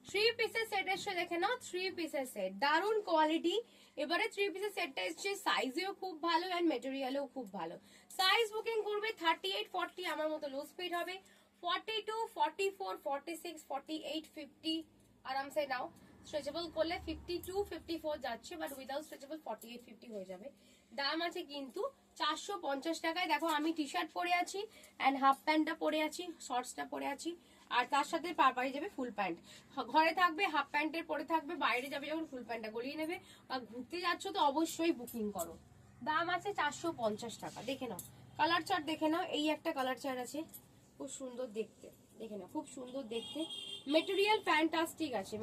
Three পিসের set এসছে, দেখে নাও। থ্রি পিসের সেট, দারুন কোয়ালিটি। এবারে থ্রি পিসের সেটটা এসছে, সাইজেও খুব ভালো এন্ড মেটেরিয়ালও খুব ভালো। সাইজ বুকিং করবে 38, 40 আমার মতো লো স্পিড হবে, 42, 44, 46, 48, 50 আরামসে নাও। স্ট্রেচেবল করলে 52, 54 যাচ্ছে, বাট উইদাউট স্ট্রেচেবল 48, 50 হয়ে যাবে। দাম আছে কিন্তু 450 টাকায়। দেখো আমি টি শার্ট পরে আছি এন্ড হাফ প্যান্টটা পরে আছি, শর্টসটা পরে আছি, আর তার সাথে পাড়ি যাবে ফুল প্যান্ট। ঘরে থাকবে হাফ প্যান্টের পরে থাকবে, বাইরে যাবে যখন ফুল প্যান্টটা গলিয়ে নেবে। বা ঘুরতে যাচ্ছ তো অবশ্যই বুকিং করো। দাম আছে 450 টাকা। দেখে নাও কালার চার্ট, দেখে নাও। এই একটা কালার চার্ট আছে, খুব সুন্দর দেখতে, দেখে নাও খুব সুন্দর দেখতে। মেটেরিয়াল ফ্যান্টাস্টিক আছে,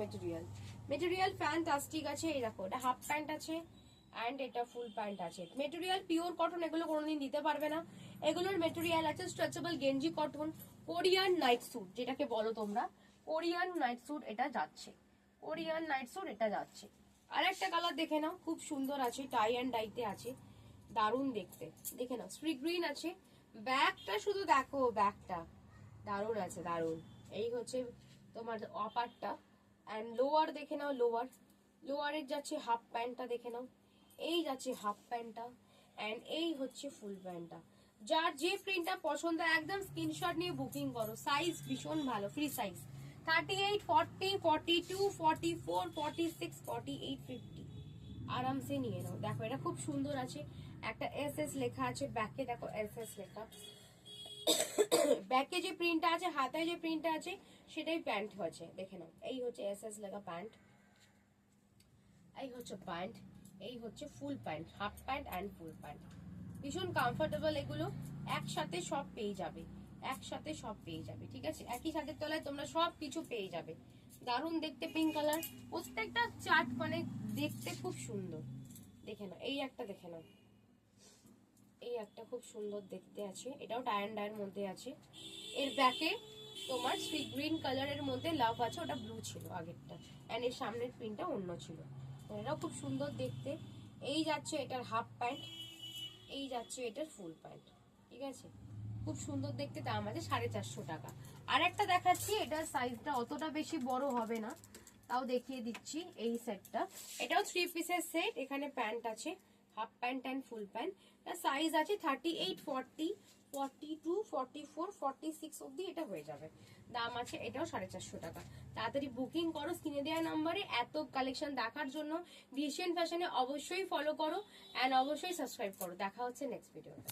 মেটেরিয়াল ফ্যান্টাস্টিক আছে। এই দেখো এটা হাফ প্যান্ট আছে অ্যান্ড এটা ফুল প্যান্ট আছে। মেটেরিয়াল পিওর কটন, এগুলো কোনোদিন দিতে পারবে না। এগুলোর মেটেরিয়াল আছে স্ট্রেচেবল গেঞ্জি কটন, কোরিয়ান নাইট স্যুট যেটাকে বলো তোমরা, কোরিয়ান নাইট স্যুট এটা যাচ্ছে, কোরিয়ান নাইট স্যুট এটা যাচ্ছে। আর একটা কালার দেখে নাও, খুব সুন্দর আছে, টাই অ্যান্ড ডাইতে আছে, দারুণ দেখতে। দেখে নাও স্ট্রি গ্রিন আছে। ব্যাগটা শুধু দেখো, ব্যাগটা দারুণ আছে, দারুণ। এই হচ্ছে তোমার অপারটা অ্যান্ড লোয়ার দেখে নাও, লোয়ারের যাচ্ছে হাফ প্যান্টটা, দেখে নাও এই যাচ্ছে হাফ প্যান্টটা অ্যান্ড এই হচ্ছে ফুল প্যান্টটা। যার যে প্রিন্টটা পছন্দ একদম স্ক্রিনশট নিয়ে বুকিং করো। সাইজ ভীষণ ভালো, ফ্রি সাইজ 38, 40, 42, 44, 46, 48, 50 আরামসে নিয়ে নাও। দেখো এটা খুব সুন্দর আছে, একটা SS লেখা আছে ব্যাকে, দেখো SS লেখা। ব্যাকে যে প্রিন্টটা আছে, হাতায় যে প্রিন্টটা আছে সেটাই প্যান্ট হচ্ছে, দেখে নাও। এই হচ্ছে SS লেখা প্যান্ট, এই হচ্ছে প্যান্ট, এই হচ্ছে full pant, half pant and full pant. ভীষণ কমফোর্টেবল, এগুলো একসাথে সব পেয়ে যাবে, একসাথে সব পেয়ে যাবে, ঠিক আছে। একই সাথে তলায় তোমরা সব কিছু পেয়ে যাবে। দারুণ দেখতে পিঙ্ক কালার, প্রত্যেকটা চার্ট মানে দেখতে খুব সুন্দর। দেখে নাও এই একটা, দেখে নাও এই একটা খুব সুন্দর দেখতে আছে, এটাও টাই অ্যান্ড ডাইয়ের মধ্যে আছে। এর ব্যাকে তোমার সি গ্রিন কালারের মধ্যে লাভ আছে, ওটা ব্লু ছিল আগেরটা, এন্ড এর সামনের প্রিন্টটা অন্য ছিল। এটাও খুব সুন্দর দেখতে। এই যাচ্ছে এটার হাফ প্যান্ট, এই যাচ্ছে এটার ফুল প্যান্ট, ঠিক আছে। খুব সুন্দর দেখতে, দাম আছে 450 টাকা। আর একটা দেখাচ্ছি, এটার সাইজটা অতটা বেশি বড় হবে না, তাও দেখিয়ে দিচ্ছি। এই সেটটা, এটাও থ্রি পিসের সেট, এখানে প্যান্ট আছে, half pant and full pant. Size আছে 38, 40, 42, 44, 46 অব্দি এটা হয়ে যাবে। দাম আছে এটাও 450 টাকা। তাড়াতাড়ি বুকিং করো স্ক্রিনে দেওয়া নাম্বারে। এত কালেকশন দেখার জন্য ভিশন ফ্যাশনে অবশ্যই ফলো করো অ্যান্ড অবশ্যই সাবস্ক্রাইব করো। দেখা হচ্ছে নেক্সট ভিডিওতে।